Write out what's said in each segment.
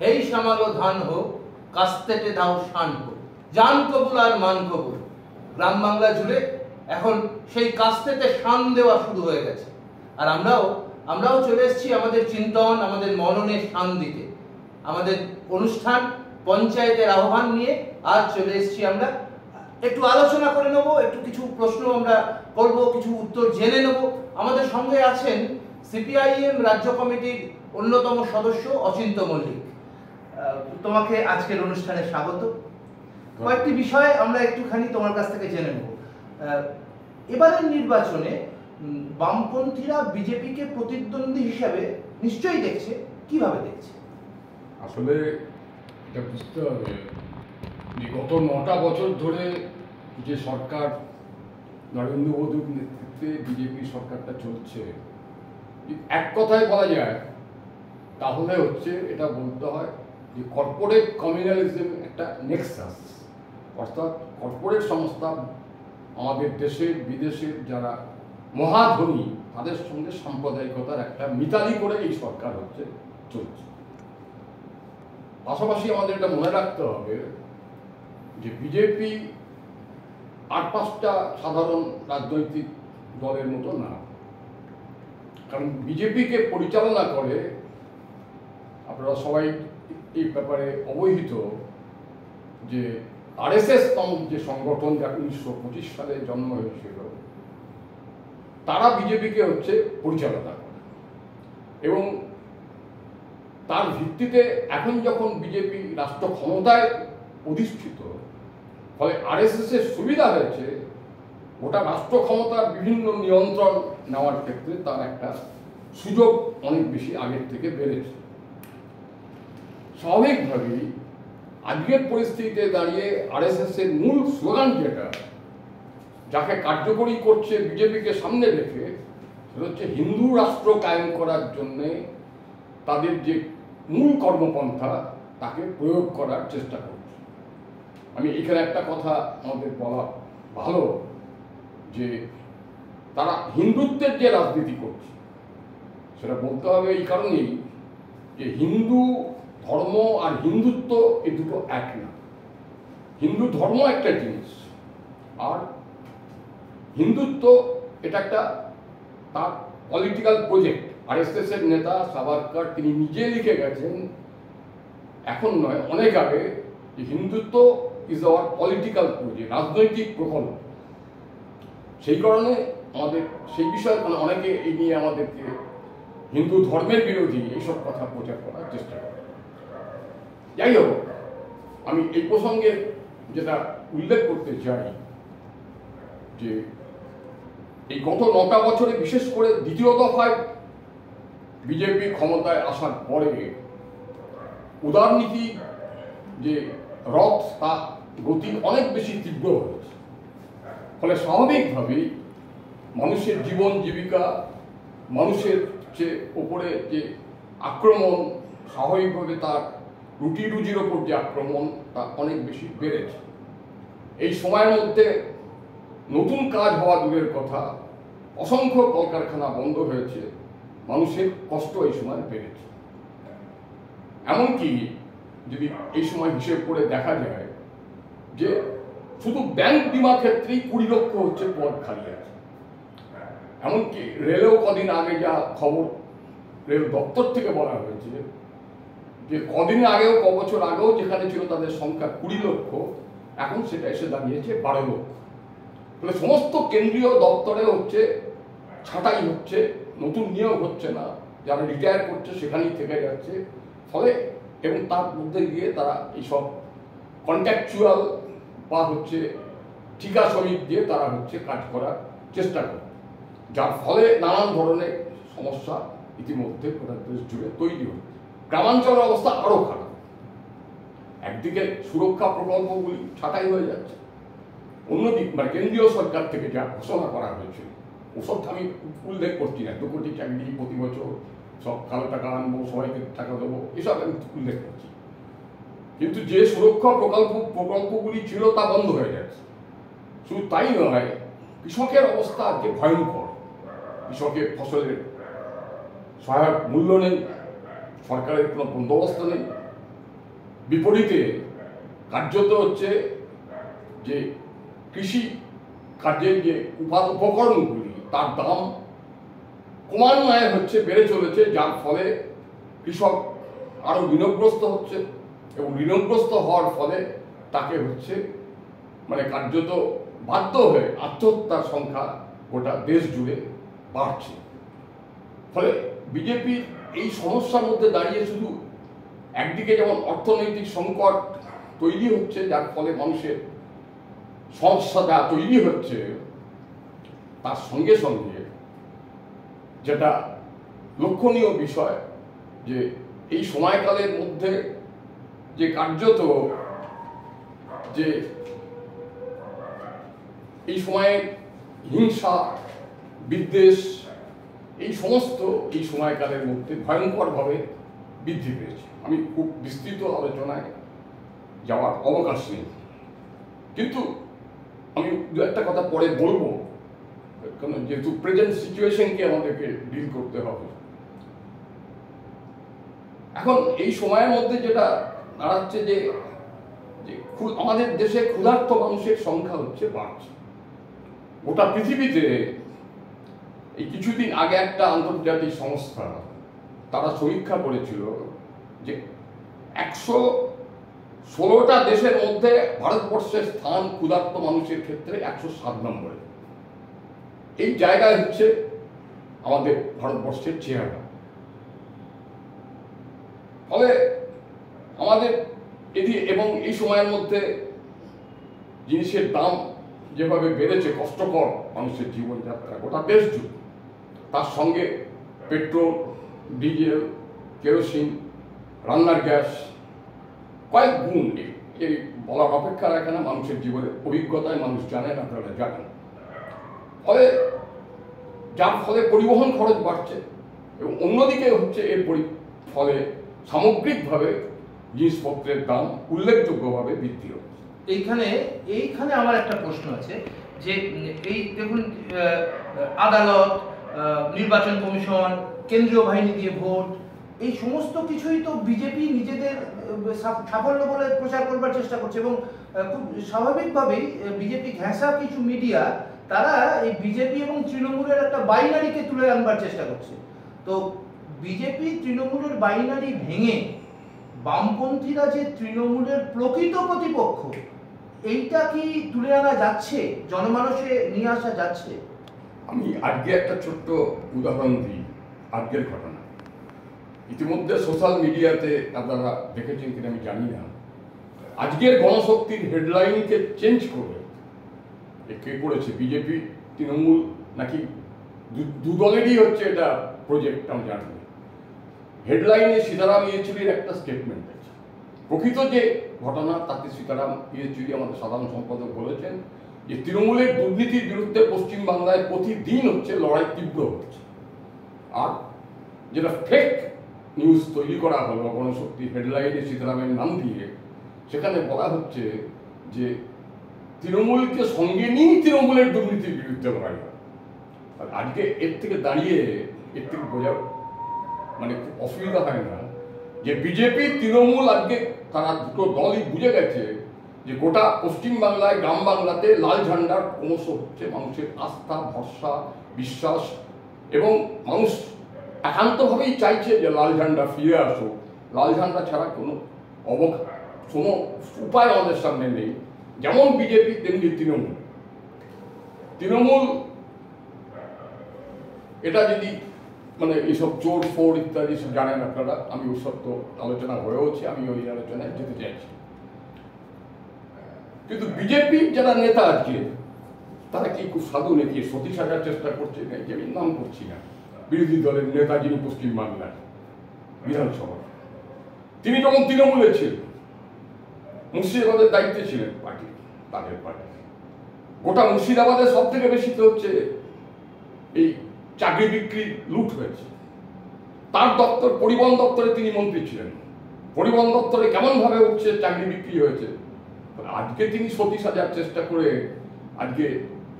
হেই সামালো ধান হোক, কাস্তেটে দাও শান হোক, জান কবুল আর মান কবুল। গ্রাম বাংলা জুড়ে এখন সেই কাস্তেতে শান দেওয়া শুরু হয়ে গেছে। আর আমরাও চলে এসেছি আমাদের চিন্তন, আমাদের মননে শান দিতে। আমাদের অনুষ্ঠান পঞ্চায়েতের আহ্বান নিয়ে আজ চলে এসেছি আমরা। একটু আলোচনা করে নেব, একটু কিছু প্রশ্ন আমরা করব, কিছু উত্তর জেনে নেব। আমাদের সঙ্গে আছেন সিপিআইএম রাজ্য কমিটির অন্যতম সদস্য অচিন্ত মল্লিক। তোমাকে আজকের অনুষ্ঠানে স্বাগত। কয়েকটি বিষয় আমরা একটুখানি তোমার কাছ থেকে জেনে নেব। এবারের নির্বাচনে বামপন্থীরা বিজেপিকে প্রতিদ্বন্দ্বী হিসাবে নিশ্চয়ই দেখছে, কিভাবে দেখছে? আসলে এটা বুঝতে হবে যে গত 9টা বছর ধরে যে সরকার নরেন্দ্র মোদীর নেতৃত্বে বিজেপি সরকারটা চলছে, এক কথায় বলা যায় তাহলে হচ্ছে এটা বলতে হয় যে কর্পোরেট কমিউনালিজম একটা নেক্সাস, অর্থাৎ কর্পোরেট সংস্থা আমাদের দেশের বিদেশের যারা মহাধনী তাদের সঙ্গে সাম্প্রদায়িকতার একটা মিতালি করে এই সরকার হচ্ছে চলছে। পাশাপাশি আমাদের এটা মনে রাখতে হবে যে বিজেপি আর 5টা সাধারণ রাজনৈতিক দলের মতো না, কারণ বিজেপিকে পরিচালনা করে, আপনারা সবাই এই ব্যাপারে অবহিত যে আরএসএস নামক যে সংগঠন যা 1925 সালে জন্ম হয়েছিল, তারা বিজেপিকে হচ্ছে পরিচালনা করে এবং তার ভিত্তিতে এখন যখন বিজেপি রাষ্ট্র ক্ষমতায় অধিষ্ঠিত, ফলে আরএসএস এর সুবিধা হয়েছে গোটা রাষ্ট্র ক্ষমতার বিভিন্ন নিয়ন্ত্রণ নেওয়ার ক্ষেত্রে তার একটা সুযোগ অনেক বেশি আগের থেকে বেড়েছে। স্বাভাবিকভাবেই আজকের পরিস্থিতিতে দাঁড়িয়ে আরএসএস এর মূল স্লোগান যেটা, যাকে কার্যকরী করছে বিজেপিকে সামনে রেখে, সেটা হচ্ছে হিন্দু রাষ্ট্র কায়েম করার জন্যে তাদের যে মূল কর্মপন্থা তাকে প্রয়োগ করার চেষ্টা করছে। আমি এখানে একটা কথা আমাদের বলা ভালো যে তারা হিন্দুত্বের যে রাজনীতি করছে সেটা বলতে হবে এই কারণেই যে হিন্দু ধর্ম আর হিন্দুত্ব এই দুটো এক না। হিন্দু ধর্ম একটা জিনিস, আর হিন্দুত্ব এটা একটা তার পলিটিক্যাল প্রজেক্ট। আরএসএস এর নেতা সাভারকর তিনি নিজে লিখে গেছেন, এখন নয় অনেক আগে, যে Hindutva is our political project, রাজনৈতিক প্রকল্প। সেই কারণে আমাদের সেই বিষয়ে অনেকে এই নিয়ে আমাদেরকে হিন্দু ধর্মের বিরোধী এইসব কথা প্রচার করার চেষ্টা করে। যাই হোক, আমি এই প্রসঙ্গে যেটা উল্লেখ করতে চাই যে এই গত 9টা বছরে, বিশেষ করে দ্বিতীয় দফায় বিজেপি ক্ষমতায় আসার পরে উদারনীতি যে রথ তা গতি অনেক বেশি তীব্র হয়েছে। ফলে স্বাভাবিকভাবেই মানুষের জীবন জীবিকা, মানুষের যে ওপরে যে আক্রমণ, স্বাভাবিকভাবে তার রুটি রুজির ওপর যে আক্রমণ তা অনেক বেশি বেড়েছে। এই সময়ের মধ্যে নতুন কাজ হওয়া দূরের কথা, অসংখ্য কলকারখানা বন্ধ হয়েছে, মানুষের কষ্ট এই সময় বেড়েছে। এমনকি যদি এই সময় হিসেব করে দেখা যায় যে শুধু ব্যাংক বিমা ক্ষেত্রেই 20 লক্ষ হচ্ছে পদ খালি আছে। এমনকি রেলেও কদিন আগে যা খবর রেল দপ্তর থেকে বলা হয়েছে যে কদিন আগেও, বছর আগেও যেখানে ছিল তাদের সংখ্যা 20 লক্ষ, এখন সেটা এসে দাঁড়িয়েছে 12 লক্ষ। ফলে সমস্ত কেন্দ্রীয় দপ্তরে হচ্ছে ছাঁটাই হচ্ছে, নতুন নিয়োগ হচ্ছে না, যারা রিটায়ার করছে সেখানেই থেকে যাচ্ছে। ফলে এবং তার মধ্যে গিয়ে তারা এইসব কন্ট্রাকচুয়াল বা হচ্ছে ঠিকা শ্রমিক দিয়ে তারা হচ্ছে কাজ করার চেষ্টা করে, যার ফলে নানান ধরনের সমস্যা ইতিমধ্যে গোটা দেশ জুড়ে তৈরি হচ্ছে। গ্রামাঞ্চলের অবস্থা আরও খারাপ। একদিকে সুরক্ষা প্রকল্পগুলি ছাঁটাই হয়ে যাচ্ছে, অন্যদিক মানে কেন্দ্রীয় সরকার থেকে যা ঘোষণা করা হয়েছিল, ওসব আমি উল্লেখ করছি না, 2 কোটি চাকরি প্রতি বছর, সব কালো টাকা আনবো, সবাইকে টাকা দেবো, এসব আমি উল্লেখ করছি। কিন্তু যে সুরক্ষা প্রকল্পগুলি ছিল তা বন্ধ হয়ে যাচ্ছে। শুধু তাই নয়, কৃষকের অবস্থা আজকে ভয়ঙ্কর। কৃষকের ফসলের সহায়ক মূল্য নেই, সরকারের কোনো বন্দোবস্ত নেই, বিপরীতে কার্যত হচ্ছে যে কৃষি কার্যের যে উপকরণগুলি তার দাম ক্রমান্বয়ে হচ্ছে বেড়ে চলেছে, যার ফলে কৃষক আরো ঋণগ্রস্ত হচ্ছে এবং ঋণগ্রস্ত হওয়ার ফলে তাকে হচ্ছে মানে কার্যত বাধ্য হয়ে আত্মহত্যার সংখ্যা গোটা দেশ জুড়ে বাড়ছে। ফলে বিজেপির এই সমস্যার মধ্যে দাঁড়িয়ে শুধু একদিকে যেমন অর্থনৈতিক সংকট তৈরি হচ্ছে, যার ফলে মানুষের সমস্যাটা তৈরি হচ্ছে, তার সঙ্গে সঙ্গে যেটা লক্ষণীয় বিষয় যে এই সময়কালের মধ্যে যে কার্যত যে এই সময়ে হিংসা বিদ্বেষ এই সমস্ত এই সময়কালের মধ্যে ভয়ঙ্করভাবে বৃদ্ধি পেয়েছে। আমি খুব বিস্তৃত আলোচনায় যাওয়ার অবকাশ নেই, কিন্তু আমি দু একটা কথা পরে বলবো, কারণ যেহেতু প্রেজেন্ট সিচুয়েশনকে আমাদেরকে ডিল করতে হবে। এখন এই সময়ের মধ্যে যেটা দাঁড়াচ্ছে যে আমাদের দেশে ক্ষুধার্ত মানুষের সংখ্যা হচ্ছে বাড়ছে। গোটা পৃথিবীতে এই কিছুদিন আগে একটা আন্তর্জাতিক সংস্থা তারা সমীক্ষা করেছিল যে 116টা দেশের মধ্যে ভারতবর্ষের স্থান ক্ষুধার্ত মানুষের ক্ষেত্রে 107 নম্বরে। এই জায়গায় হচ্ছে আমাদের ভারতবর্ষের চেহারা। ফলে আমাদের এবং এই সময়ের মধ্যে জিনিসের দাম যেভাবে বেড়েছে, কষ্টকর মানুষের জীবনযাত্রা গোটা দেশ জুড়ে, তার সঙ্গে পেট্রোল, ডিজেল, কেরোসিন, রান্নার গ্যাস কয়েক গুণ, এই বলার অপেক্ষা রাখে না, মানুষের জীবনের অভিজ্ঞতায় মানুষ জানেন, আপনারা জানেন। ফলে যার ফলে পরিবহন খরচ বাড়ছে এবং অন্যদিকে হচ্ছে এর ফলে সামগ্রিকভাবে জিনিসপত্রের দাম উল্লেখযোগ্যভাবে বৃদ্ধি হচ্ছে। এইখানে আমার একটা প্রশ্ন আছে যে এই দেখুন, আদালত, নির্বাচন কমিশন, কেন্দ্রীয় বাহিনী দিয়ে ভোট, এই সমস্ত কিছুই তো বিজেপি নিজেদের সাফল্য বলে প্রচার করবার চেষ্টা করছে এবং খুব স্বাভাবিকভাবেই বিজেপি ঘেঁষা কিছু মিডিয়া তারা এই বিজেপি এবং তৃণমূলের একটা বাইনারিকে তুলে আনবার চেষ্টা করছে। তো বিজেপি তৃণমূলের বাইনারি ভেঙে বামপন্থীরা যে তৃণমূলের প্রকৃত প্রতিপক্ষ, এইটা কি তুলে আনা যাচ্ছে, জনমানসে নিয়ে আসা যাচ্ছে? আমি আজকে একটা ছোট্ট উদাহরণ দিই, আজকের ঘটনা। ইতিমধ্যে সোশ্যাল মিডিয়াতে আপনারা দেখেছেন কিনা আমি জানি না, আজকের গণশক্তির হেডলাইনকে চেঞ্জ করে কে করেছে, বিজেপি তৃণমূল নাকি দু দলেরই হচ্ছে এটা প্রজেক্ট, আমি জানি। হেডলাইনে সীতারাম ইয়েচুরির একটা স্টেটমেন্ট আছে। প্রকৃত যে ঘটনা তাতে সীতারাম ইয়েচুরি আমাদের সাধারণ সম্পাদক বলেছেন যে তৃণমূলের দুর্নীতির বিরুদ্ধে পশ্চিমবাংলায় প্রতিদিন হচ্ছে লড়াই তীব্র হচ্ছে। আর যেটা ফেক নিউজ তৈরি করা হলো গণশক্তি হেডলাইনে সীতারামের নাম দিয়ে, সেখানে বলা হচ্ছে যে তৃণমূলকে সঙ্গে নিয়ে তৃণমূলের দুর্নীতির বিরুদ্ধে লড়াই হয়। আর আজকে এর থেকে দাঁড়িয়ে এর থেকে বোঝা মানে খুব অসুবিধা হয় না যে বিজেপি তৃণমূল আজকে তারা দুটো দলই বুঝে গেছে যে গোটা পশ্চিমবাংলায়, গ্রাম বাংলাতে লাল ঝান্ডার ক্রমশ হচ্ছে মানুষের আস্থা, ভরসা, বিশ্বাস, এবং মানুষ একান্তভাবেই চাইছে যে লাল ঝান্ডা ফিরে আসুক। লাল ঝান্ডা ছাড়া কোনো উপায় আমাদের সামনে নেই। যেমন বিজেপি তেমনি তৃণমূল এটা যদি মানে এইসব চোর ফোর ইত্যাদি সব জানেন আপনারা, আমি ওসব তো আলোচনা হয়েওছে, আমি ওই আলোচনায় যেতে চাইছি। কিন্তু বিজেপির যারা নেতা আজকে তারা কি খুব সাধু নাকি সতী সাজার চেষ্টা করছে, নাকি আমি নাম করছি না, বিরোধী দলের নেতা যিনি পশ্চিমবাংলার বিধানসভা, তিনি যখন তৃণমূলে ছিলেন, মুর্শিদাবাদের দায়িত্বে ছিলেন পার্টি, তাদের পার্টি, গোটা মুর্শিদাবাদের সব থেকে বেশি তো হচ্ছে এই চাকরি বিক্রি লুট হয়েছে। তার দপ্তর, পরিবহন দপ্তরে তিনি মন্ত্রী ছিলেন, পরিবহন দপ্তরে কেমন ভাবে হচ্ছে চাকরি বিক্রি হয়েছে। আজকে তিনি সতী সাজার চেষ্টা করে আজকে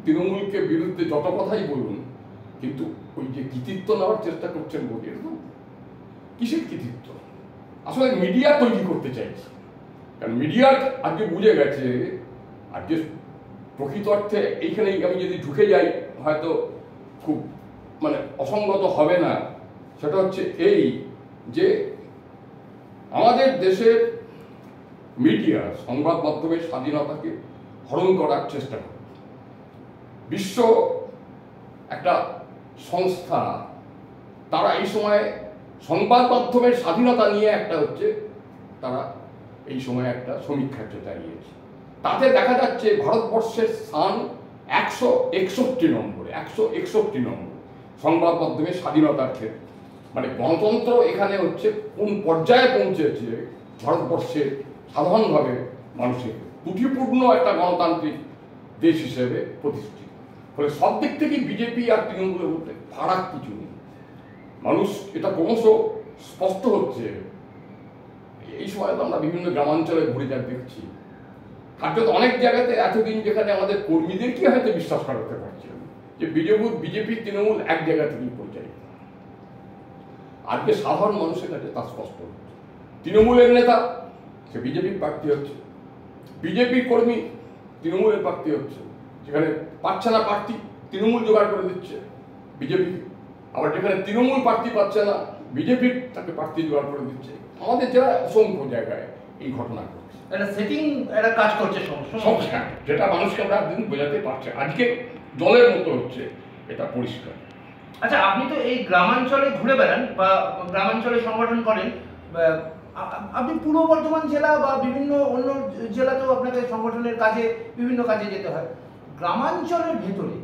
তৃণমূলকে বিরুদ্ধে যত কথাই বলুন, কিন্তু ওই যে কৃতিত্ব নেওয়ার চেষ্টা করছেন বলে, কিসের কৃতিত্ব? আসলে মিডিয়া তৈরি করতে চাইছে, কারণ মিডিয়ার আজকে বুঝে গেছে, আজকে প্রকৃত অর্থে এইখানেই আমি যদি ঢুকে যাই হয়তো খুব মানে অসঙ্গত হবে না। সেটা হচ্ছে এই যে আমাদের দেশের মিডিয়া সংবাদ মাধ্যমের স্বাধীনতাকে হরণ করার চেষ্টা করে। বিশ্ব একটা সংস্থা তারা এই সময় সংবাদ মাধ্যমের স্বাধীনতা নিয়ে একটা হচ্ছে তারা এই সময় একটা সমীক্ষা চালিয়েছে। তাতে দেখা যাচ্ছে ভারতবর্ষের স্থান 161 নম্বরে, 161 নম্বর সংবাদ মাধ্যমের স্বাধীনতার ক্ষেত্রে। মানে গণতন্ত্র এখানে হচ্ছে কোন পর্যায়ে পৌঁছেছে ভারতবর্ষের সাধারণভাবে মানুষের ত্রুটিপূর্ণ একটা গণতান্ত্রিক দেশ হিসেবে প্রতিষ্ঠিত। ফলে সব দিক থেকে বিজেপি আর তৃণমূলের মধ্যে ফারাক কিছু নেই। মানুষ এটা ক্রমশ স্পষ্ট হচ্ছে। এই সময় তো আমরা বিভিন্ন গ্রামাঞ্চলে ঘুরে যা দেখছি, কার্যত অনেক জায়গাতে এতদিন যেখানে আমাদের কর্মীদেরকে হয়তো বিশ্বাস করাতে পারছিলাম যে বিজেপি তৃণমূল এক জায়গা থেকেই পরিচালিত। আজকে সাধারণ মানুষের কাছে তা স্পষ্ট হচ্ছে। তৃণমূলের নেতা সে বিজেপির প্রার্থী হচ্ছে, বিজেপির কর্মী তৃণমূলের প্রার্থী হচ্ছে, যেখানে পাচ্ছে না প্রার্থী তৃণমূল জোগাড় করে দিচ্ছে বিজেপি, আবার যেখানে তৃণমূল প্রার্থী পাচ্ছে না বিজেপির তাকে প্রার্থী জোগাড় করে দিচ্ছে। আমাদের জেলায় অসংখ্য জায়গায় এই ঘটনা ঘটছে। একটা সেটিং একটা কাজ করছে সমস্যা, যেটা মানুষকে আমরা দিন বোঝাতে পারছে আজকে জলের মতো হচ্ছে, এটা পরিষ্কার। আচ্ছা, আপনি তো এই গ্রামাঞ্চলে ঘুরে বেড়ান বা গ্রামাঞ্চলে সংগঠন করেন, আপনি পূর্ব বর্ধমান জেলা বা বিভিন্ন অন্য জেলাতেও আপনাকে সংগঠনের কাজে বিভিন্ন কাজে যেতে হয়। গ্রামাঞ্চলের ভেতরে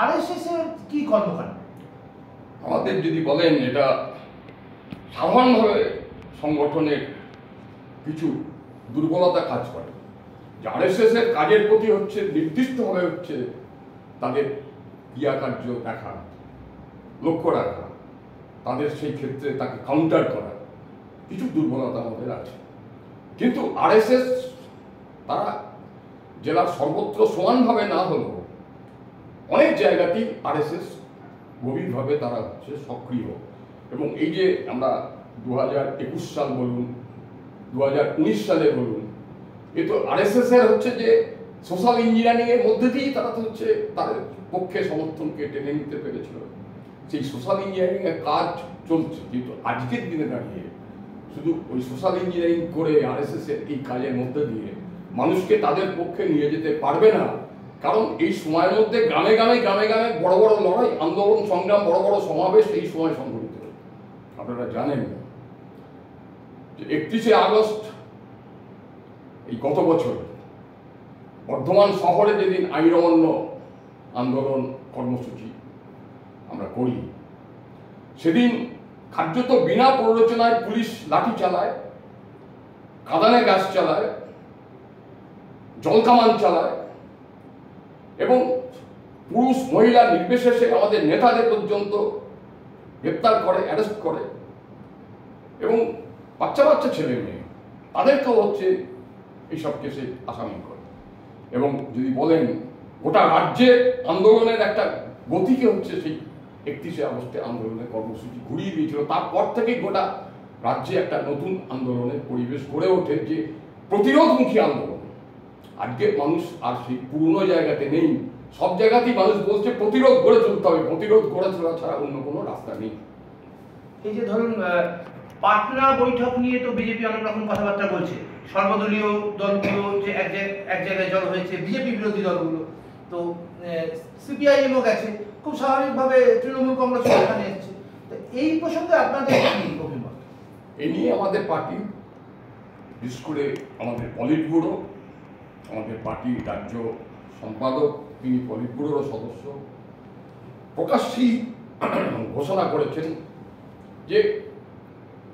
আরএসএস এর কি কর্মকাণ্ড? আমাদের যদি বলেন এটা সাধারণভাবে সংগঠনের কিছু দুর্বলতা কাজ করে, যে আরএসএস এর কাজের প্রতি হচ্ছে নির্দিষ্টভাবে হচ্ছে তাদের ক্রিয়াকার্য দেখা, লক্ষ্য রাখা, তাদের সেই ক্ষেত্রে তাকে কাউন্টার করা, কিছু দুর্বলতা আমাদের আছে। কিন্তু আরএসএস তারা জেলার সর্বত্র সমানভাবে না হলেও অনেক জায়গাতেই আরএসএস গভীরভাবে তারা হচ্ছে সক্রিয়। এবং এই যে আমরা 2021 সাল বলুন, 2019 সালে বলুন, এ তো আরএসএস এর হচ্ছে যে সোশ্যাল ইঞ্জিনিয়ারিং এর মধ্যে দিয়েই তারা তো হচ্ছে তাদের পক্ষে সমর্থনকে টেনে নিতে পেরেছিল। সেই সোশ্যাল ইঞ্জিনিয়ারিং এর কাজ চলছে, কিন্তু আজকের দিনে দাঁড়িয়ে শুধু ওই সোশ্যাল ইঞ্জিনিয়ারিং করে আরএসএস এর এই কাজের মধ্যে দিয়ে মানুষকে তাদের পক্ষে নিয়ে যেতে পারবে না। কারণ এই সময়ের মধ্যে গ্রামে গ্রামে বড় বড় লড়াই, আন্দোলন, সংগ্রাম, বড় বড় সমাবেশ এই সময় সংঘটিত। আপনারা জানেন যে 31শে আগস্ট এই গত বছর বর্ধমান শহরে যেদিন আইন অমান্য আন্দোলন কর্মসূচি আমরা করি, সেদিন কার্যত বিনা প্ররোচনায় পুলিশ লাঠি চালায়, কাঁদানে গ্যাস চালায়, জলকামান চালায় এবং পুরুষ মহিলা নির্বিশেষে আমাদের নেতাদের পর্যন্ত গ্রেপ্তার করে, অ্যারেস্ট করে এবং বাচ্চা ছেলে মেয়ে তাদেরকেও হচ্ছে এইসব কেসে আসামি করে। এবং যদি বলেন গোটা রাজ্যে আন্দোলনের একটা গতিকে হচ্ছে সেই 31শে আগস্টে আন্দোলনের কর্মসূচি ঘুরিয়ে দিয়েছিল। তারপর থেকেই গোটা রাজ্যে একটা নতুন আন্দোলনের পরিবেশ গড়ে ওঠে, যে প্রতিরোধমুখী আন্দোলন। আজকে মানুষ আর সেই পুরনো জায়গাতে নেই, সব জায়গাতেই মানুষ বলছে প্রতিরোধ গড়ে তুলতে হবে, প্রতিরোধ গড়ে তোলা ছাড়া অন্য কোনো রাস্তা নেই। এই যে ধরুন পাটনা বৈঠক নিয়ে তো বিজেপি অনেক রকম কথাবার্তা বলছে, সর্বদলীয় দলগুলো যে এক জায়গায় জড়ো হয়েছে, বিজেপি বিরোধী দলগুলো, তো সিপিআইএমও গেছে, খুব স্বাভাবিকভাবে তৃণমূল কংগ্রেস এখানে এসেছে। তো এই প্রসঙ্গে আপনাদের কি অভিমত? এই নিয়ে আমাদের পার্টি, বিশেষ করে আমাদের পলিট ব্যুরো, আমাদের পার্টির রাজ্য সম্পাদক, তিনি পলিট ব্যুরোর সদস্য, প্রকাশ্যেই ঘোষণা করেছেন যে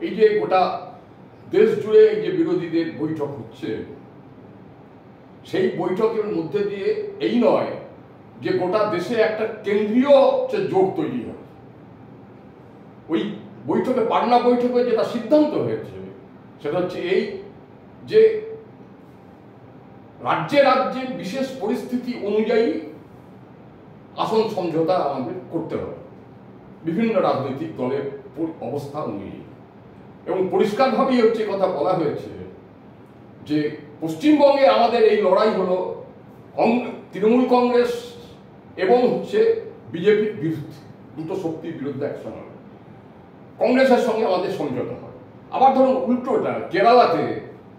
এই যে গোটা দেশ জুড়ে এই যে বিরোধীদের বৈঠক হচ্ছে, সেই বৈঠকের মধ্যে দিয়ে এই নয় যে গোটা দেশে একটা কেন্দ্রীয় জোট তৈরি হবে। ওই বৈঠকে, পাটনা বৈঠকে যেটা সিদ্ধান্ত হয়েছে সেটা হচ্ছে এই যে রাজ্যে রাজ্যে বিশেষ পরিস্থিতি অনুযায়ী আসন সমঝোতা আমাদের করতে হবে, বিভিন্ন রাজনৈতিক দলের অবস্থা অনুযায়ী। এবং পরিষ্কারভাবেই হচ্ছে কথা বলা হয়েছে যে পশ্চিমবঙ্গে আমাদের এই লড়াই হলো তৃণমূল কংগ্রেস এবং হচ্ছে বিজেপির বিরুদ্ধে, দুটো শক্তির বিরুদ্ধে একসঙ্গে। কংগ্রেসের সঙ্গে আমাদের সমঝোতা হয়। আবার ধরুন উল্টোটা, কেরালাতে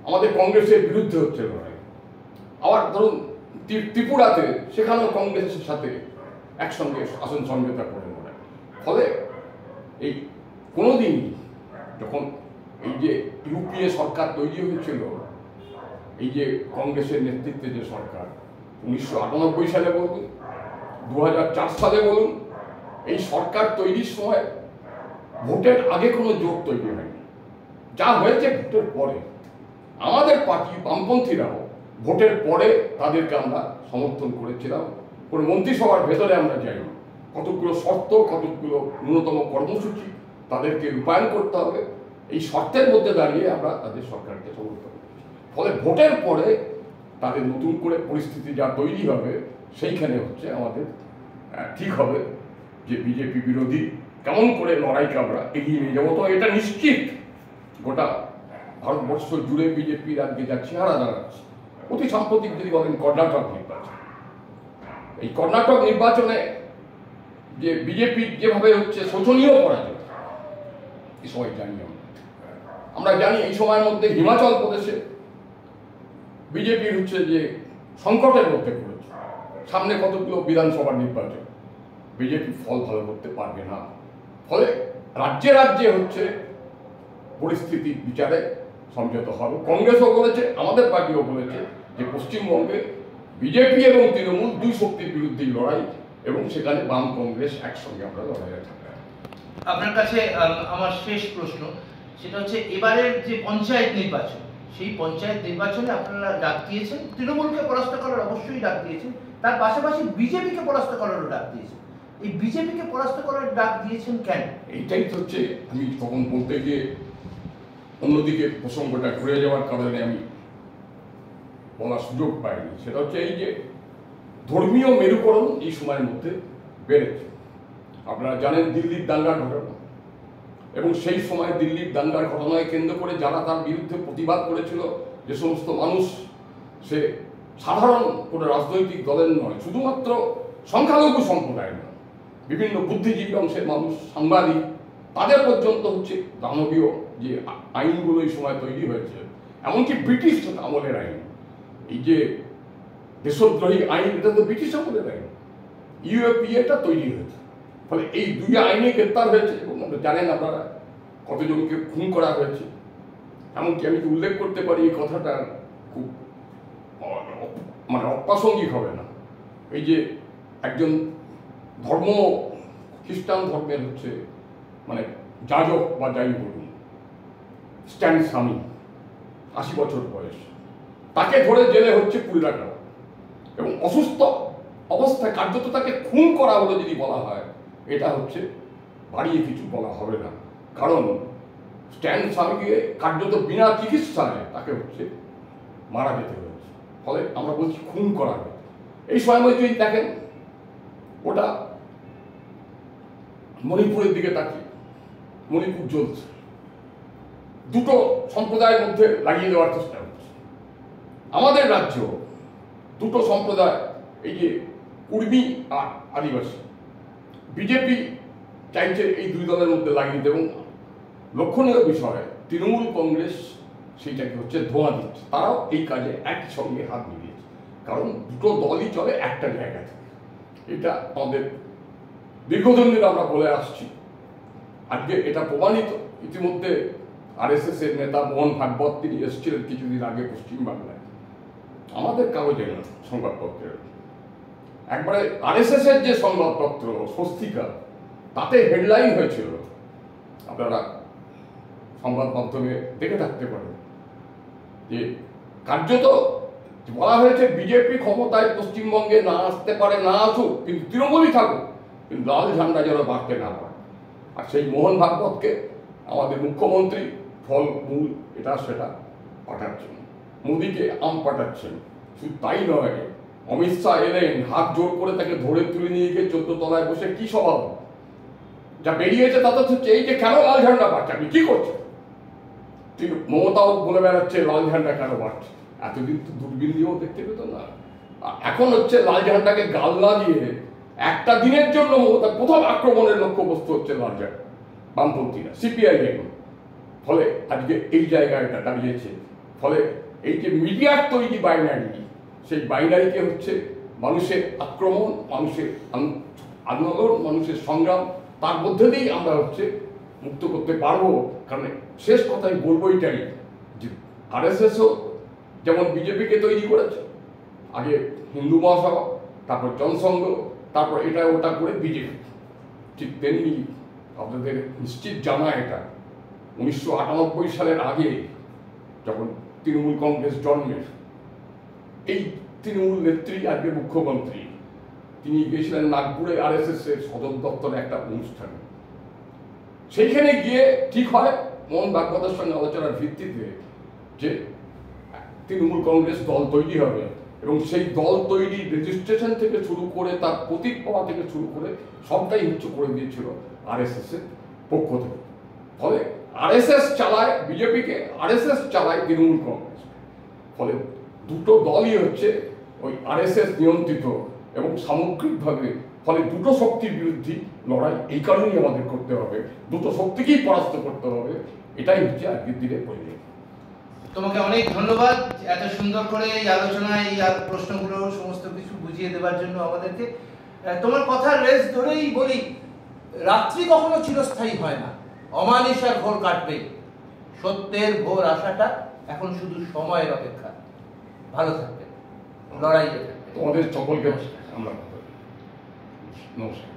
আমাদের কংগ্রেসের বিরুদ্ধে হচ্ছে লড়াই। আবার ধরুন ত্রিপুরাতে সেখানেও কংগ্রেসের সাথে একসঙ্গে আসন সমঝোতা করে লড়াই। ফলে এই কোনোদিনই যখন এই যে ইউপিএ সরকার তৈরি হয়েছিল, এই যে কংগ্রেসের নেতৃত্বে যে সরকার 1998 সালে বলুন, 2004 সালে বলুন, এই সরকার তৈরির সময় ভোটের আগে কোনো জোট তৈরি হয়নি। যা হয়েছে ভোটের পরে। আমাদের পার্টি বামপন্থীরাও ভোটের পরে তাদেরকে আমরা সমর্থন করেছিলাম। কোনো মন্ত্রিসভার ভেতরে আমরা যাইনি। কতগুলো শর্ত, কতগুলো ন্যূনতম কর্মসূচি তাদেরকে রূপায়ণ করতে হবে, এই শর্তের মধ্যে দাঁড়িয়ে আমরা তাদের সরকারকে সমর্থন করি। ফলে ভোটের পরে তাদের নতুন করে পরিস্থিতি যা তৈরি হবে, সেইখানে হচ্ছে আমাদের ঠিক হবে যে বিজেপি বিরোধী কেমন করে লড়াইকে আমরা এগিয়ে নিয়ে যাবো। তো এটা নিশ্চিত গোটা ভারতবর্ষ জুড়ে বিজেপির আজকে যা চেহারা দাঁড়াচ্ছে। অতি সাম্প্রতিক যদি বলেন কর্ণাটক নির্বাচন, এই কর্ণাটক নির্বাচনে যে বিজেপি যেভাবে হচ্ছে শোচনীয় পরাজয়, এই সবাই জানি। আমরা জানি এই সময়ের মধ্যে হিমাচল প্রদেশে বিজেপির হচ্ছে যে সংকটের মধ্যে পড়েছে। সামনে কতগুলো বিধানসভার নির্বাচন, বিজেপি ফল ভালো করতে পারবে না। ফলে রাজ্যে রাজ্যে হচ্ছে পরিস্থিতি বিচারে সমঝোতা হবে। কংগ্রেসও বলেছে, আমাদের পার্টিও বলেছে যে পশ্চিমবঙ্গে বিজেপি এবং তৃণমূল দুই শক্তির বিরুদ্ধেই লড়াই, এবং সেখানে বাম কংগ্রেস একসঙ্গে আমরা লড়াইয়ে থাকবে। আপনার কাছে আমার শেষ প্রশ্ন, সেটা হচ্ছে এবারের যে পঞ্চায়েত নির্বাচন, সেই পঞ্চায়েত নির্বাচনে আপনারা ডাক দিয়েছেন, তৃণমূলকে পরাস্ত করার অবশ্যই ডাক দিয়েছেন, তার পাশাপাশি বিজেপিকে পরাস্ত করারও ডাক দিয়েছেন। এই বিজেপিকে পরাস্ত করার ডাক দিয়েছেন কেন? এইটাই তো হচ্ছে, আমি তখন বলতে গিয়ে অন্যদিকে প্রসঙ্গটা ঘুরে যাওয়ার কারণে আমি বলার সুযোগ পাইনি। সেটা হচ্ছে এই যে ধর্মীয় মেরুকরণ এই সময়ের মধ্যে বেড়েছে। আপনারা জানেন দিল্লির দাঙ্গার ঘটনা, এবং সেই সময় দিল্লির দাঙ্গার ঘটনায় কেন্দ্র করে যারা তার বিরুদ্ধে প্রতিবাদ করেছিল, যে সমস্ত মানুষ, সে সাধারণ কোনো রাজনৈতিক দলের নয়, শুধুমাত্র সংখ্যালঘু সম্প্রদায় নয়, বিভিন্ন বুদ্ধিজীবী অংশের মানুষ, সাংবাদিক, তাদের পর্যন্ত হচ্ছে দানবীয় যে আইনগুলো এই সময় তৈরি হয়েছে, এমনকি ব্রিটিশ আমলের আইন, এই যে দেশদ্রোহী আইন, এটা তো ব্রিটিশ আমলের আইন, ইউএপিএটা তৈরি হয়েছে। ফলে এই দুই আইনে গ্রেপ্তার হয়েছে, এবং জানেন আপনারা কতজনকে খুন করা হয়েছে। এমনকি আমি উল্লেখ করতে পারি, এই কথাটা খুব মানে অপ্রাসঙ্গিক হবে না। এই যে একজন খ্রিস্টান ধর্মের হচ্ছে মানে যাজক বা যাই বলুন, স্ট্যান স্বামী, 80 বছর বয়স, তাকে ধরে জেলে হচ্ছে 20 লাখ টাকা, এবং অসুস্থ অবস্থায় কার্যত তাকে খুন করা হলো যদি বলা হয়, এটা হচ্ছে বাড়িয়ে কিছু বলা হবে না। কারণ স্ট্যান স্বামীকে কার্যত বিনা চিকিৎসায় তাকে হচ্ছে মারা যেতে হয়েছে। ফলে আমরা বলছি খুন করা হয়েছে। এই সময় যদি দেখেন, ওটা মণিপুরের দিকে তাকিয়ে, মণিপুর জ্বলছে, দুটো সম্প্রদায়ের মধ্যে লাগিয়ে দেওয়ার চেষ্টা হচ্ছে। আমাদের রাজ্য দুটো সম্প্রদায়, এই যে কুর্মী আর আদিবাসী, বিজেপি চাইছে এই দুই দলের মধ্যে লাগিয়ে দিতে, এবং লক্ষণীয় বিষয় তৃণমূল কংগ্রেস সেইটাকে হচ্ছে ধোঁয়া দিচ্ছে। তারাও এই কাজে একই সঙ্গে হাত মিলিয়েছে, কারণ দুটো দলই চলে একটা জায়গা থেকে। এটা আমাদের দীর্ঘদিন ধরে আমরা বলে আসছি। আজকে এটা প্রমাণিত। ইতিমধ্যে আরএসএস এর নেতা মোহন ভাগবত, তিনি এসেছিলেন কিছুদিন আগে পশ্চিমবাংলায়, আমাদের কাগজে না, সংবাদপত্রের। একবারে আরএসএস এর যে সংবাদপত্র স্বস্তিকা, তাতে হেডলাইন হয়েছিল, আপনারা সংবাদ মাধ্যমে দেখে থাকতে পারেন, যে কার্যত বলা হয়েছে বিজেপি ক্ষমতায় পশ্চিমবঙ্গে না আসতে পারে, না আসুক, কিন্তু তৃণমূলই থাকুক, কিন্তু লাল ঝান্ডা যেন বাড়তে না পারে। আর সেই মোহন ভাগবতকে আমাদের মুখ্যমন্ত্রী ফল মূল এটা সেটা পাঠাচ্ছেন, মোদীকে আম পাঠাচ্ছেন। শুধু তাই নয়, অমিত শাহ এলেন, হাত জোর করে তাকে ধরে তুলে নিয়ে গিয়ে 14 তলায় বসে কি স্বভাব, যা বেরিয়েছে তাতে হচ্ছে এই যে কেন লাল ঝান্ডা পাচ্ছে, আপনি কি করছেন? মমতাও বলে বেড়াচ্ছে লাল ঝান্ডা কেন বাড়ছে, এতদিন তো দূরবীন দিয়েও দেখতে পেত না। এখন হচ্ছে লাল ঝান্ডাকে গাল না দিয়ে একটা দিনের জন্য মমতা প্রথম আক্রমণের লক্ষ্যবস্তু হচ্ছে লাল ঝান্ডা, বামপন্থীরা, সিপিআইএম। ফলে আজকে এই জায়গায় এটা দাঁড়িয়েছে। ফলে এই যে মিডিয়ার তৈরি বাইনারি, সেই বাইনারিকে হচ্ছে মানুষের আক্রমণ, মানুষের আন্দোলন, মানুষের সংগ্রাম, তার মধ্যে দিয়েই আমরা হচ্ছে মুক্ত করতে পারবো। কারণ শেষ কথাই বলবো এটাই যে আরএসএসও যেমন বিজেপিকে তৈরি করেছে, আগে হিন্দু মহাসভা, তারপর জনসংঘ, তারপর এটা ওটা করে বিজেপি, ঠিক তেমনি আপনাদের নিশ্চিত জানা এটা 1998 সালের আগে যখন তৃণমূল কংগ্রেস জন্মের, এই তৃণমূল নেত্রী আজকে মুখ্যমন্ত্রী, তিনি গিয়েছিলেন নাগপুরে আরএসএস এর সদর দপ্তরে একটা অনুষ্ঠানে। সেইখানে গিয়ে ঠিক হয় মোহন ভাগবতের সঙ্গে আলোচনার ভিত্তিতে যে তৃণমূল কংগ্রেস দল তৈরি হবে, এবং সেই দল তৈরি রেজিস্ট্রেশন থেকে শুরু করে তার প্রতীক পাওয়া থেকে শুরু করে সবটাই হচ্ছে করে দিয়েছিল আরএসএস এর পক্ষ থেকে। ফলে আরএসএস চালায় বিজেপিকে, আরএসএস চালায় তৃণমূল কংগ্রেস। ফলে দুটো দলই হচ্ছে ওই আরএসএস নিয়ন্ত্রিত এবং সামগ্রিকভাবে। ফলে দুটো শক্তির বিরুদ্ধে লড়াই এই কারণেই আমাদের করতে হবে, দুটো শক্তিকেই পরাস্ত করতে হবে। এটাই হচ্ছে আজকের দিনের পরিবেশ। তোমাকে অনেক ধন্যবাদ এত সুন্দর করে এই আলোচনায় এই প্রশ্নগুলো সমস্ত কিছু বুঝিয়ে দেওয়ার জন্য আমাদেরকে। তোমার কথার রেস ধরেই বলি, রাত্রি কখনো চিরস্থায়ী হয় না, অমানিসার ভোর কাটবে, সত্যের ভোর আসাটা এখন শুধু সময়ের অপেক্ষা। ভালো থাকবে, লড়াইয়ে থাকবে। তোমাদের সকলকে আমরা নমস্কার।